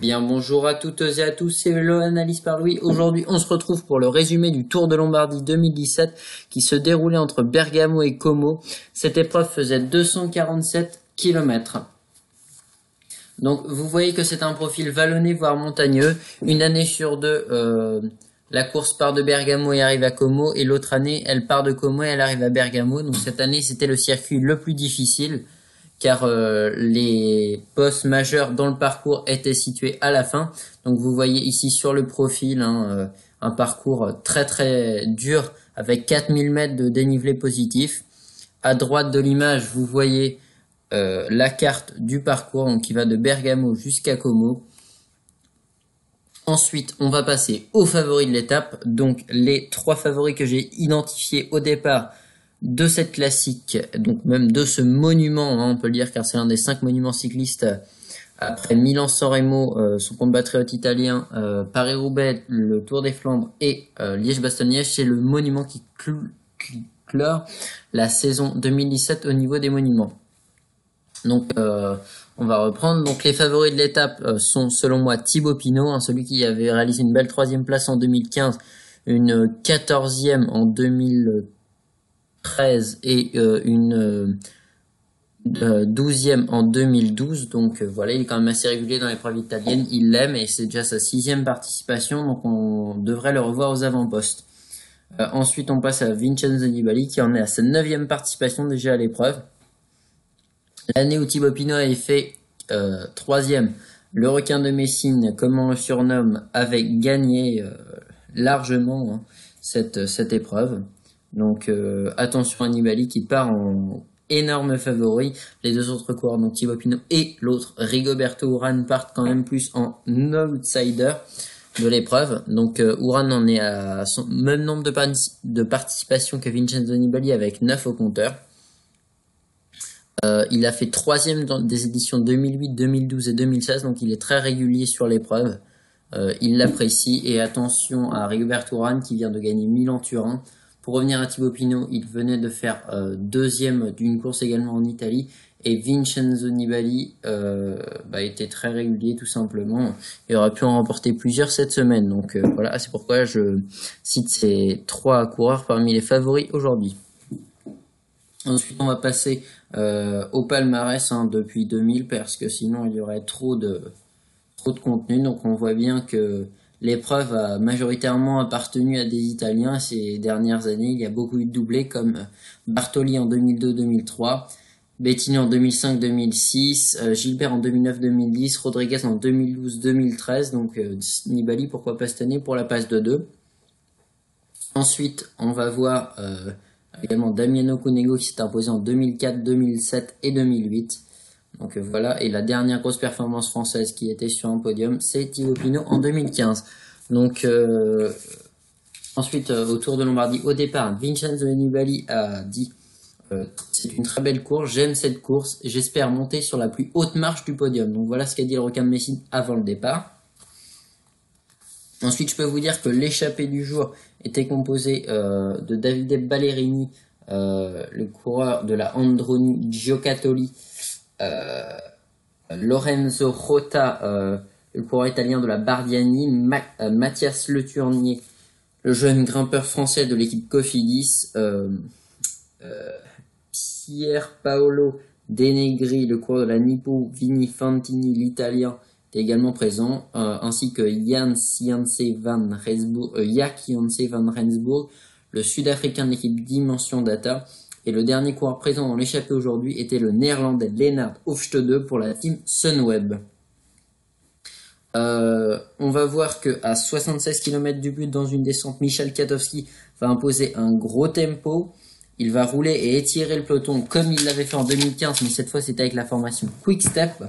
Bien, bonjour à toutes et à tous, c'est Analyse par Louis. Aujourd'hui, on se retrouve pour le résumé du Tour de Lombardie 2017 qui se déroulait entre Bergamo et Como. Cette épreuve faisait 247 km. Donc, vous voyez que c'est un profil vallonné, voire montagneux. Une année sur deux, la course part de Bergamo et arrive à Como, et l'autre année, elle part de Como et elle arrive à Bergamo. Donc, cette année, c'était le circuit le plus difficile, car les postes majeurs dans le parcours étaient situés à la fin. Donc vous voyez ici sur le profil un parcours très très dur avec 4000 mètres de dénivelé positif. À droite de l'image, vous voyez la carte du parcours donc, qui va de Bergamo jusqu'à Como. Ensuite, on va passer aux favoris de l'étape. Donc les trois favoris que j'ai identifiés au départ de cette classique, donc même de ce monument, on peut le dire, car c'est l'un des 5 monuments cyclistes après Milan-San Remo, son compatriote italien, Paris-Roubaix, le Tour des Flandres et Liège-Bastogne-Liège. C'est le monument qui clore la saison 2017 au niveau des monuments. Donc on va reprendre. Donc les favoris de l'étape sont selon moi Thibaut Pinot, celui qui avait réalisé une belle 3e place en 2015, une 14e en 2013 et une 12e en 2012. Donc voilà, il est quand même assez régulier dans l'épreuve italienne, il l'aime et c'est déjà sa 6e participation, donc on devrait le revoir aux avant-postes. Ensuite on passe à Vincenzo Nibali qui en est à sa 9e participation déjà à l'épreuve. L'année où Thibaut Pinot avait fait 3e, le requin de Messine, comme on le surnomme, avait gagné largement cette épreuve. Donc attention à Nibali qui part en énorme favori. Les deux autres coureurs, donc Thibaut Pinot et l'autre Rigoberto Urán, partent quand même plus en outsider de l'épreuve. Donc Urán en est à son même nombre de participations que Vincenzo Nibali avec 9 au compteur. Il a fait 3e dans des éditions 2008, 2012 et 2016, donc il est très régulier sur l'épreuve. Il l'apprécie, et attention à Rigoberto Urán qui vient de gagner Milan-Turin. Pour revenir à Thibaut Pinot, il venait de faire 2e d'une course également en Italie, et Vincenzo Nibali était très régulier tout simplement. Il aurait pu en remporter plusieurs cette semaine, donc voilà, c'est pourquoi je cite ces 3 coureurs parmi les favoris aujourd'hui. Ensuite, on va passer au palmarès depuis 2000, parce que sinon il y aurait trop de contenu. Donc on voit bien que l'épreuve a majoritairement appartenu à des Italiens ces dernières années. Il y a beaucoup eu de doublés comme Bartoli en 2002-2003, Bettini en 2005-2006, Gilbert en 2009-2010, Rodriguez en 2012-2013. Donc Nibali, pourquoi pas cette année pour la passe de 2. Ensuite, on va voir également Damiano Cunego qui s'est imposé en 2004, 2007 et 2008. Donc voilà, et la dernière grosse performance française qui était sur un podium, c'est Thibaut Pinot en 2015. Donc ensuite, au Tour de Lombardie, au départ, Vincenzo Nibali a dit c'est une très belle course, j'aime cette course, j'espère monter sur la plus haute marche du podium. Donc voilà ce qu'a dit le requin de Messine avant le départ. Ensuite, je peux vous dire que l'échappée du jour était composée de Davide Ballerini, le coureur de la Androni Giocattoli, Lorenzo Rota, le coureur italien de la Bardiani, Mathias Le Tournier, le jeune grimpeur français de l'équipe Cofidis, Pier Paolo Denegri, le coureur de la Nippo Vini Fantini, l'italien, est également présent, ainsi que Jack Janse van Rensburg, le sud-africain de l'équipe Dimension Data. Et le dernier coureur présent dans l'échappée aujourd'hui était le néerlandais Lennart Hofstede pour la team Sunweb. On va voir que à 76 km du but dans une descente, Michal Kwiatkowski va imposer un gros tempo. Il va rouler et étirer le peloton comme il l'avait fait en 2015, mais cette fois c'était avec la formation Quick Step.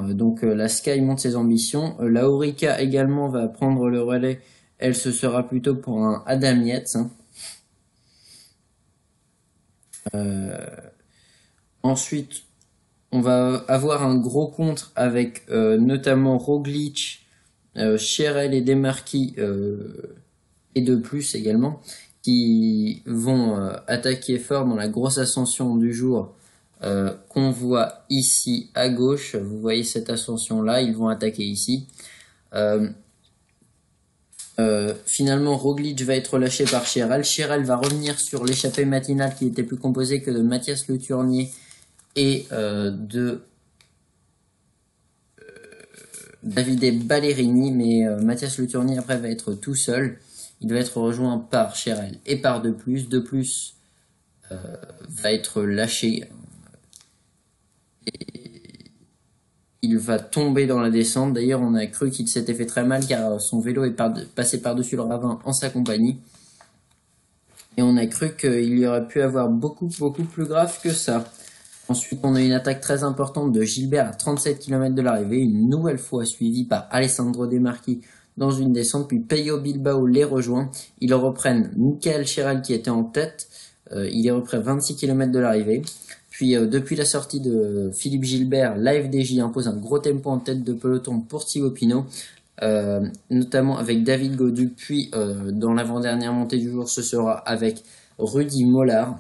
Donc la Sky monte ses ambitions. La Orica également va prendre le relais. Elle, ce sera plutôt pour un Adam Yates. Ensuite, on va avoir un gros contre avec notamment Roglic, Cherel et Demarchi et de plus également, qui vont attaquer fort dans la grosse ascension du jour qu'on voit ici à gauche. Vous voyez cette ascension-là, ils vont attaquer ici. Finalement, Roglic va être relâché par Chiral. Chiral va revenir sur l'échappée matinale qui était plus composée que de Mathias Le Tournier et de Davide Ballerini, mais Mathias Le Tournier après va être tout seul. Il va être rejoint par Chiral et par De Plus. De Plus va être lâché. Il va tomber dans la descente. D'ailleurs, on a cru qu'il s'était fait très mal car son vélo est passé par-dessus le ravin en sa compagnie. Et on a cru qu'il y aurait pu avoir beaucoup plus grave que ça. Ensuite, on a une attaque très importante de Gilbert à 37 km de l'arrivée, une nouvelle fois suivie par Alessandro De Marchi dans une descente, puis Peyo Bilbao les rejoint. Ils reprennent Michael Chiral qui était en tête. Il est repris à 26 km de l'arrivée. Puis depuis la sortie de Philippe Gilbert, l'AFDJ impose un gros tempo en tête de peloton pour Thibaut Pinot, notamment avec David Gaudu. Puis dans l'avant-dernière montée du jour, ce sera avec Rudy Mollard.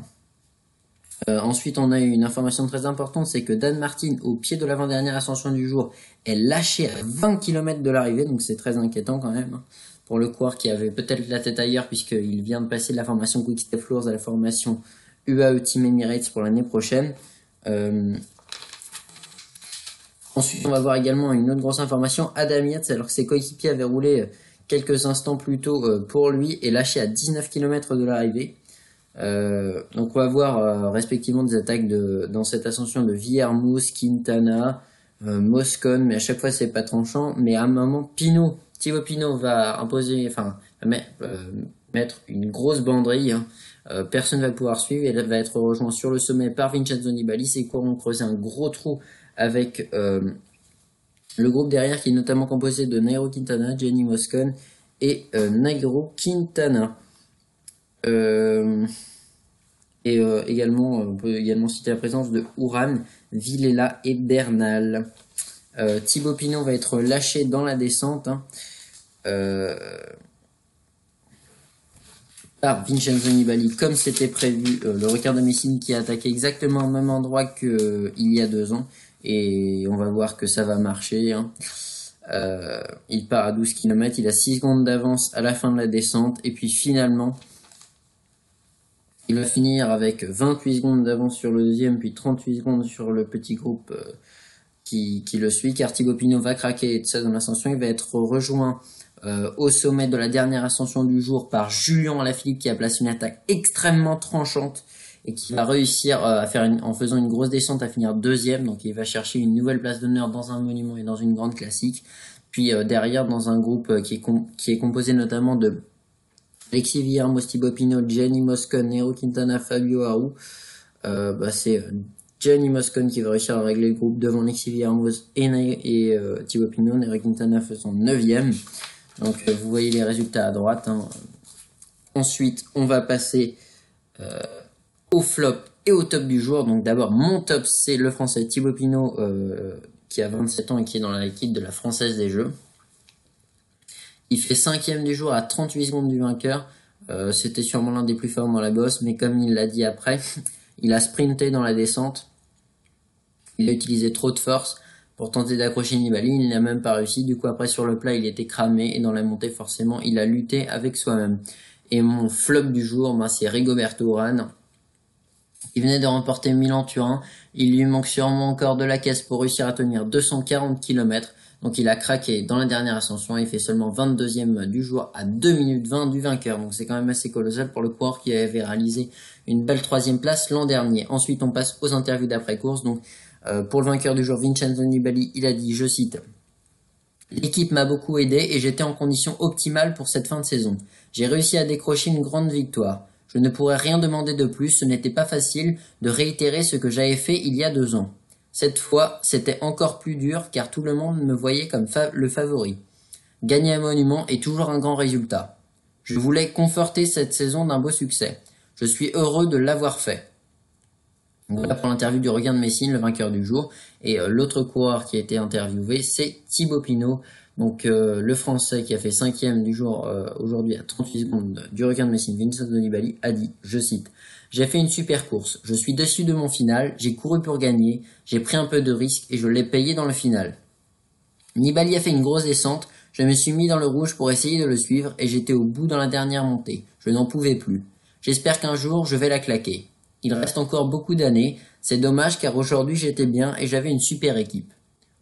Ensuite, on a une information très importante, c'est que Dan Martin, au pied de l'avant-dernière ascension du jour, est lâché à 20 km de l'arrivée, donc c'est très inquiétant quand même, hein, pour le coureur qui avait peut-être la tête ailleurs, puisqu'il vient de passer de la formation Quick Step Floors à la formation UAE Team Emirates pour l'année prochaine. Ensuite, on va voir également une autre grosse information, Adam Yates, alors que ses coéquipiers avaient roulé quelques instants plus tôt pour lui, est lâché à 19 km de l'arrivée. Donc on va voir respectivement des attaques dans cette ascension de Villermoz, Quintana, Moscone, mais à chaque fois c'est pas tranchant. Mais à un moment, Thibaut Pinot va imposer, mettre une grosse banderille. Hein. Personne va pouvoir suivre et elle va être rejoint sur le sommet par Vincenzo Nibali. Ses coureurs ont creusé un gros trou avec le groupe derrière qui est notamment composé de Nairo Quintana, Jenny Moscone et Nairo Quintana. Également, on peut également citer la présence de Uran, Villela et Bernal. Thibaut Pinot va être lâché dans la descente hein, par Vincenzo Nibali, comme c'était prévu. Le record de Messine qui a attaqué exactement au même endroit qu'il y a 2 ans. Et on va voir que ça va marcher. Hein. Il part à 12 km, il a 6 secondes d'avance à la fin de la descente. Et puis finalement, il va finir avec 28 secondes d'avance sur le deuxième, puis 38 secondes sur le petit groupe qui le suit, car Thibaut Pinot va craquer et tout ça dans l'ascension. Il va être rejoint au sommet de la dernière ascension du jour par Julien Alaphilippe qui a placé une attaque extrêmement tranchante et qui va réussir à faire en faisant une grosse descente à finir deuxième. Donc il va chercher une nouvelle place d'honneur dans un monument et dans une grande classique. Puis derrière, dans un groupe qui est composé notamment de Alexis Villermoz, Thibaut Pinot, Jenny Moscone, Nairo Quintana, Fabio Aru. C'est Jenny Moscone qui va réussir à régler le groupe devant Alexis Villermoz et Thibaut Pinot. Nairo Quintana faisant 9ème. Donc vous voyez les résultats à droite. Hein. Ensuite, on va passer au flop et au top du jour. Donc d'abord, mon top, c'est le français Thibaut Pinot qui a 27 ans et qui est dans l'équipe de la Française des Jeux. Il fait 5ème du jour à 38 secondes du vainqueur. C'était sûrement l'un des plus forts dans la bosse, mais comme il l'a dit après, il a sprinté dans la descente. Il a utilisé trop de force pour tenter d'accrocher Nibali. Il n'a même pas réussi. Du coup, après, sur le plat, il était cramé. Et dans la montée, forcément, il a lutté avec soi-même. Et mon flop du jour, c'est Rigoberto Urán. Il venait de remporter Milan-Turin. Il lui manque sûrement encore de la caisse pour réussir à tenir 240 km. Donc il a craqué dans la dernière ascension. Il fait seulement 22ème du jour à 2 minutes 20 du vainqueur. Donc c'est quand même assez colossal pour le coureur qui avait réalisé une belle 3ème place l'an dernier. Ensuite on passe aux interviews d'après-course. Donc pour le vainqueur du jour, Vincenzo Nibali, il a dit, je cite: l'équipe m'a beaucoup aidé et j'étais en condition optimale pour cette fin de saison. J'ai réussi à décrocher une grande victoire. Je ne pourrais rien demander de plus, ce n'était pas facile de réitérer ce que j'avais fait il y a 2 ans. Cette fois, c'était encore plus dur car tout le monde me voyait comme le favori. Gagner un monument est toujours un grand résultat. Je voulais conforter cette saison d'un beau succès. Je suis heureux de l'avoir fait. Voilà pour l'interview du regain de Messine, le vainqueur du jour. Et l'autre coureur qui a été interviewé, c'est Thibaut Pinot. Donc le Français qui a fait 5ème du jour aujourd'hui à 38 secondes du regain de Messine, Vincenzo Nibali, a dit, je cite: J'ai fait une super course. Je suis dessus de mon final. J'ai couru pour gagner. J'ai pris un peu de risque et je l'ai payé dans le final. Nibali a fait une grosse descente. Je me suis mis dans le rouge pour essayer de le suivre et j'étais au bout dans la dernière montée. Je n'en pouvais plus. J'espère qu'un jour je vais la claquer. Il reste encore beaucoup d'années. C'est dommage car aujourd'hui j'étais bien et j'avais une super équipe.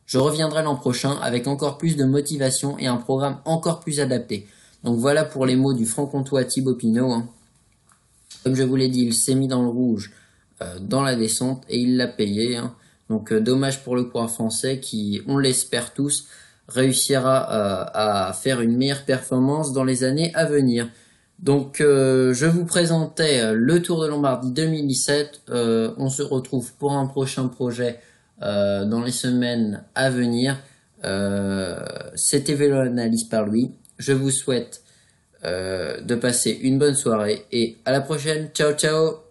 Je reviendrai l'an prochain avec encore plus de motivation et un programme encore plus adapté. Donc voilà pour les mots du franc-comtois Thibaut Pinot, hein. Comme je vous l'ai dit, il s'est mis dans le rouge dans la descente et il l'a payé, hein. Donc dommage pour le coureur français qui, on l'espère tous, réussira à faire une meilleure performance dans les années à venir. Donc je vous présentais le Tour de Lombardie 2017. On se retrouve pour un prochain projet dans les semaines à venir. C'était Vélo Analyse par Louis. Je vous souhaite de passer une bonne soirée et à la prochaine. Ciao ciao.